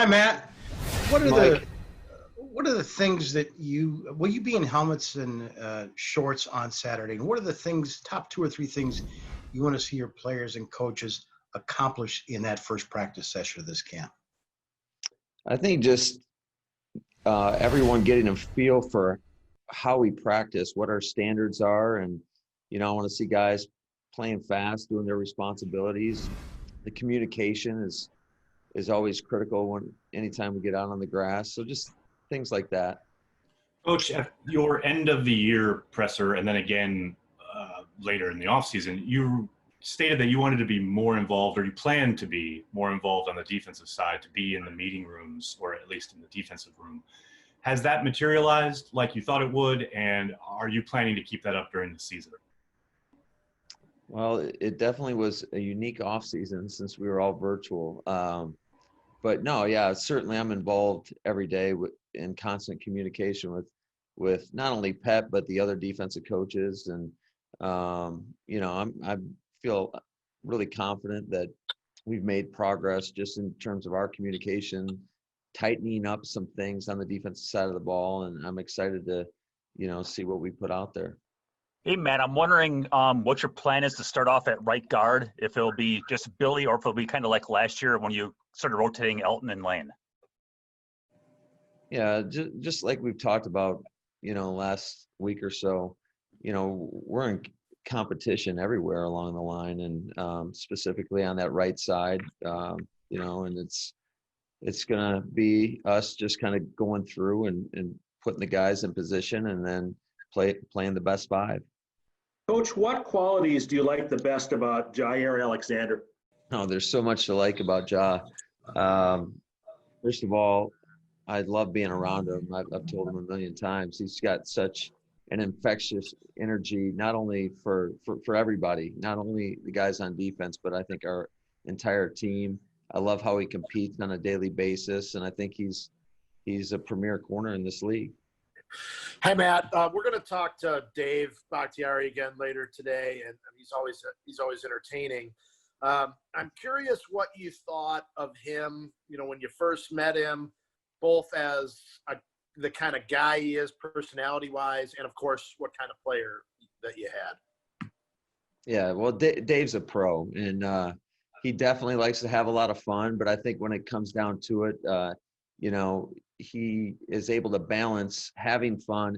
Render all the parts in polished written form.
Hi, Matt. What are the Mike. what are the things that will you be in helmets and shorts on Saturday? And what are the top two or three things you want to see your players and coaches accomplish in that first practice session of this camp? I think just everyone getting a feel for how we practice, what our standards are, and I want to see guys playing fast, doing their responsibilities. The communication is always critical anytime we get out on the grass. So just things like that. Coach, at your end of the year presser, and then again later in the offseason, you stated that you wanted to be more involved, or you planned to be more involved on the defensive side, to be in the meeting rooms, or at least in the defensive room. Has that materialized like you thought it would, and are you planning to keep that up during the season? Well, it definitely was a unique offseason since we were all virtual. But no, yeah, certainly I'm involved every day in constant communication with not only Pep but the other defensive coaches, and I feel really confident that we've made progress just in terms of our communication, tightening up some things on the defensive side of the ball, and I'm excited to see what we put out there. Hey, Matt, I'm wondering what your plan is to start off at right guard, if it'll be just Billy or if it'll be kind of like last year when you started rotating Elton and Lane. Yeah, just like we've talked about, last week or so, we're in competition everywhere along the line, and specifically on that right side, and it's going to be us just kind of going through and putting the guys in position and then playing the best five. Coach, what qualities do you like the best about Jair Alexander? Oh, there's so much to like about Ja. First of all, I love being around him. I've told him a million times. He's got such an infectious energy, not only for everybody, not only the guys on defense, but I think our entire team. I love how he competes on a daily basis, and I think he's a premier corner in this league. Hi, Matt. We're going to talk to Dave Bakhtiari again later today, and he's always entertaining. I'm curious what you thought of him, when you first met him, both as the kind of guy he is personality-wise, and, of course, what kind of player that you had. Yeah, well, Dave's a pro, and he definitely likes to have a lot of fun, but I think when it comes down to it, he is able to balance having fun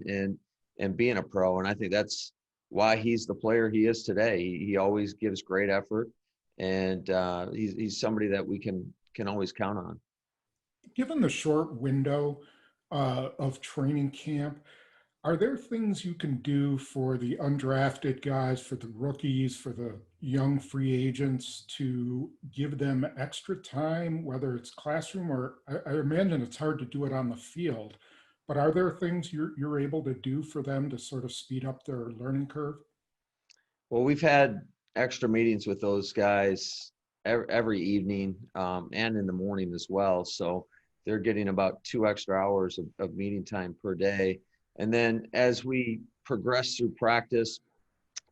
and being a pro, and I think that's why he's the player he is today. He always gives great effort, and he's somebody that we can always count on. Given the short window of training camp, are there things you can do for the undrafted guys, for the rookies, for the young free agents to give them extra time, whether it's classroom or I imagine it's hard to do it on the field, but are there things you're able to do for them to sort of speed up their learning curve? Well, we've had extra meetings with those guys every evening and in the morning as well. So they're getting about 2 extra hours of meeting time per day. And then as we progress through practice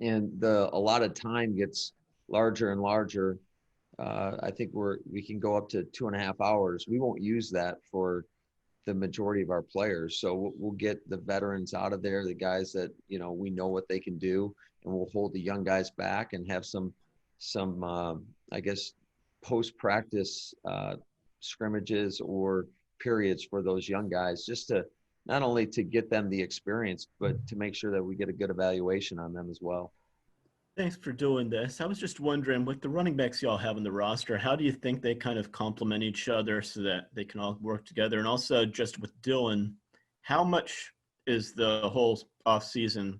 and the allotted time gets larger and larger, I think we can go up to 2.5 hours. We won't use that for the majority of our players. So we'll get the veterans out of there, the guys that, we know what they can do, and we'll hold the young guys back and have some I guess, post-practice scrimmages or periods for those young guys, just to not only to get them the experience, but to make sure that we get a good evaluation on them as well. Thanks for doing this. I was just wondering, with the running backs y'all have on the roster, how do you think they kind of complement each other so that they can all work together? And also just with Dylan, how much is the whole offseason,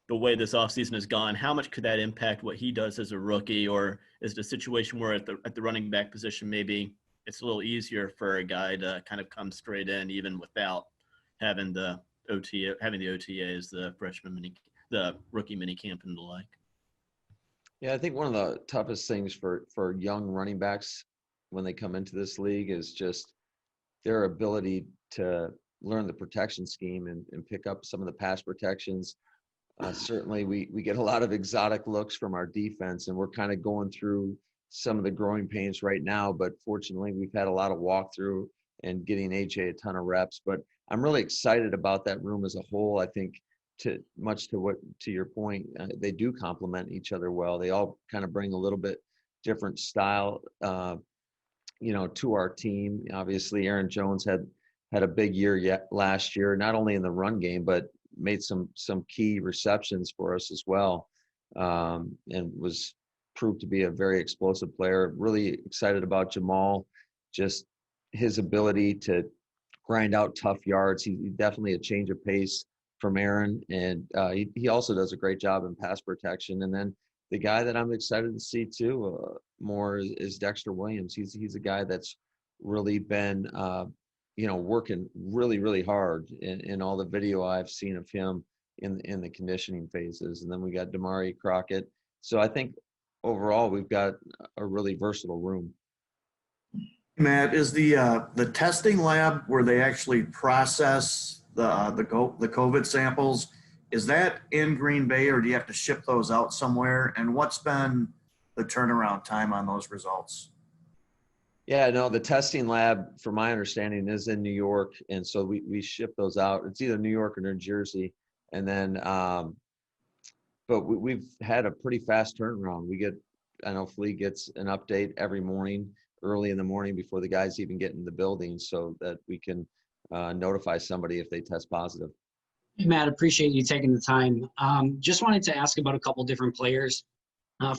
the way this offseason has gone, how much could that impact what he does as a rookie? Or is it a situation where at the running back position, maybe it's a little easier for a guy to kind of come straight in even without having the OTAs, the rookie mini camp and the like? Yeah, I think one of the toughest things for young running backs when they come into this league is just their ability to learn the protection scheme and pick up some of the pass protections. Certainly we get a lot of exotic looks from our defense, and we're kind of going through some of the growing pains right now, but fortunately we've had a lot of walkthrough and getting AJ a ton of reps. But I'm really excited about that room as a whole. I think to your point, they do complement each other well. They all kind of bring a little bit different style, to our team. Obviously, Aaron Jones had a big year last year, not only in the run game, but made some key receptions for us as well, and was proved to be a very explosive player. Really excited about Jamal, just his ability to grind out tough yards. He definitely a change of pace from Aaron, and he also does a great job in pass protection. And then the guy that I'm excited to see too more is Dexter Williams. He's a guy that's really been working really, really hard in all the video I've seen of him in the conditioning phases. And then we got Damari Crockett. So I think overall we've got a really versatile room. Matt, is the testing lab where they actually process the COVID samples, is that in Green Bay, or do you have to ship those out somewhere? And what's been the turnaround time on those results? Yeah, no, the testing lab, from my understanding, is in New York, and so we ship those out. It's either New York or New Jersey, and then but we've had a pretty fast turnaround. I know Flea gets an update every morning, early in the morning before the guys even get in the building, so that we can notify somebody if they test positive. Hey, Matt, appreciate you taking the time. Just wanted to ask about a couple different players.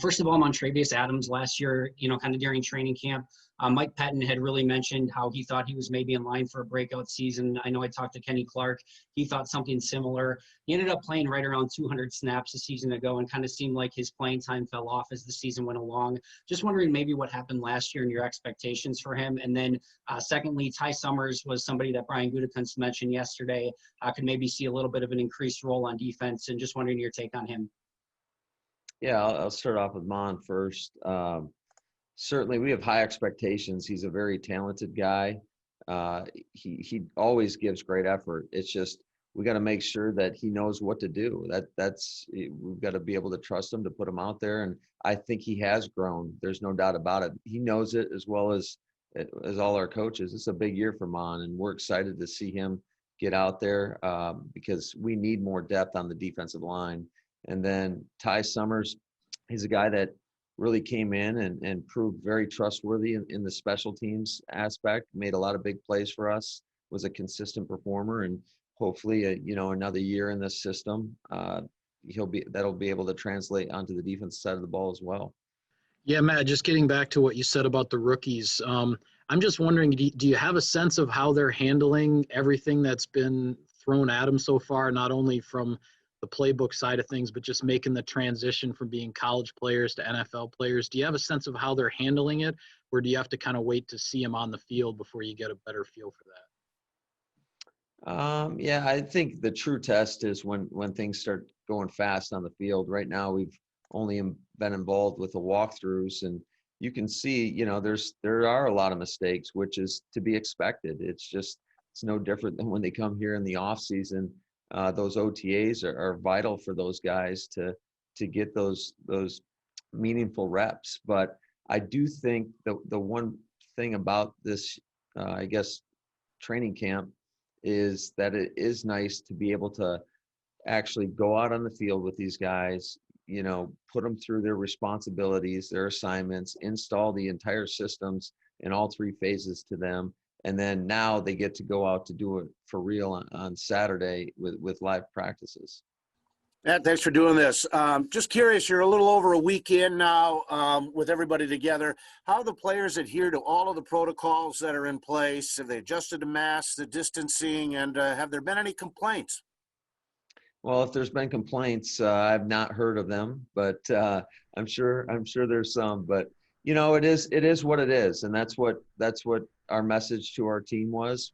First of all, Montrevious Adams last year, kind of during training camp, Mike Pettin had really mentioned how he thought he was maybe in line for a breakout season. I know I talked to Kenny Clark. He thought something similar. He ended up playing right around 200 snaps a season ago and kind of seemed like his playing time fell off as the season went along. Just wondering maybe what happened last year and your expectations for him. And then secondly, Ty Summers was somebody that Brian Gutekunst mentioned yesterday. Could maybe see a little bit of an increased role on defense, and just wondering your take on him. Yeah, I'll start off with Mon first. Certainly, we have high expectations. He's a very talented guy. He always gives great effort. It's just we got to make sure that he knows what to do. We've got to be able to trust him to put him out there. And I think he has grown. There's no doubt about it. He knows it as well as all our coaches. It's a big year for Mon, and we're excited to see him get out there because we need more depth on the defensive line. And then Ty Summers, he's a guy that really came in and proved very trustworthy in the special teams aspect, made a lot of big plays for us, was a consistent performer, and hopefully, another year in this system, that'll be able to translate onto the defense side of the ball as well. Yeah, Matt, just getting back to what you said about the rookies, I'm just wondering, do you have a sense of how they're handling everything that's been thrown at them so far, not only from the playbook side of things, but just making the transition from being college players to NFL players? Do you have a sense of how they're handling it, or do you have to kind of wait to see them on the field before you get a better feel for that? Yeah, I think the true test is when things start going fast on the field. Right now, we've only been involved with the walkthroughs, and you can see, there are a lot of mistakes, which is to be expected. It's no different than when they come here in the off season. Those OTAs are vital for those guys to get those meaningful reps. But I do think the one thing about this, training camp is that it is nice to be able to actually go out on the field with these guys, put them through their responsibilities, their assignments, install the entire systems in all three phases to them. And then now they get to go out to do it for real on Saturday with live practices. Matt, thanks for doing this. Just curious, you're a little over a week in now with everybody together. How do the players adhere to all of the protocols that are in place? Have they adjusted the masks, the distancing, and have there been any complaints? Well, if there's been complaints, I've not heard of them, but I'm sure there's some. But it is what it is, and that's what our message to our team was,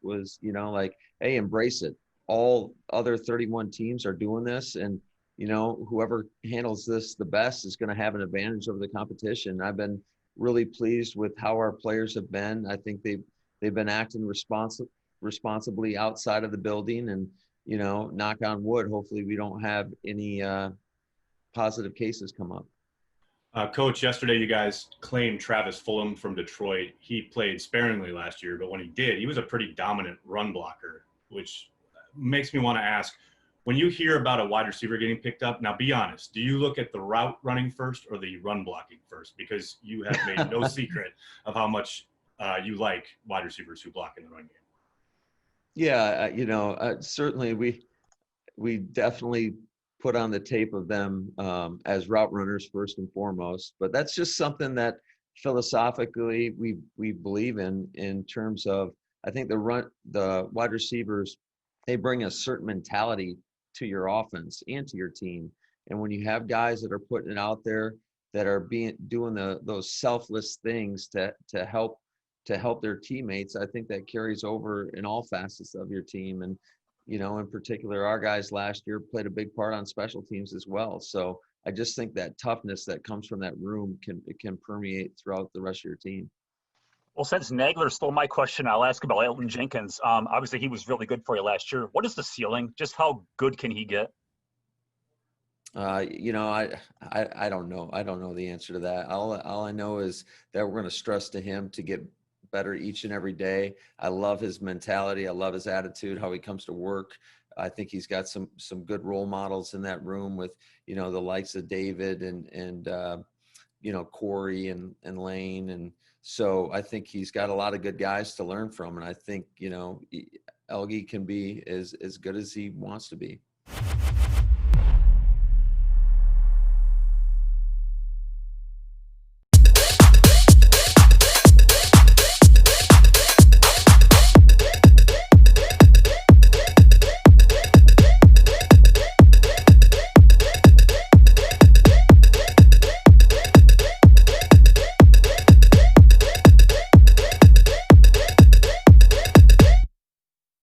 hey, embrace it. All other 31 teams are doing this, and whoever handles this the best is going to have an advantage over the competition. I've been really pleased with how our players have been. I think they've been acting responsibly outside of the building, and knock on wood, hopefully we don't have any positive cases come up. Coach, yesterday you guys claimed Travis Fulham from Detroit. He played sparingly last year, but when he did, he was a pretty dominant run blocker, which makes me want to ask, when you hear about a wide receiver getting picked up, now be honest, do you look at the route running first or the run blocking first? Because you have made no secret of how much you like wide receivers who block in the run game. Yeah, certainly we definitely put on the tape of them as route runners first and foremost. But that's just something that philosophically we believe in terms of, I think the wide receivers, they bring a certain mentality to your offense and to your team. And when you have guys that are putting it out there, that are doing those selfless things to help their teammates, I think that carries over in all facets of your team. And in particular, our guys last year played a big part on special teams as well. So I just think that toughness that comes from that room can permeate throughout the rest of your team. Well, since Nagler stole my question, I'll ask about Elton Jenkins. Obviously, he was really good for you last year. What is the ceiling? Just how good can he get? I don't know. I don't know the answer to that. All I know is that we're going to stress to him to get better each and every day. I love his mentality. I love his attitude, how he comes to work. I think he's got some good role models in that room with, the likes of David and Corey and Lane. And so I think he's got a lot of good guys to learn from. And I think, Elgie can be as good as he wants to be.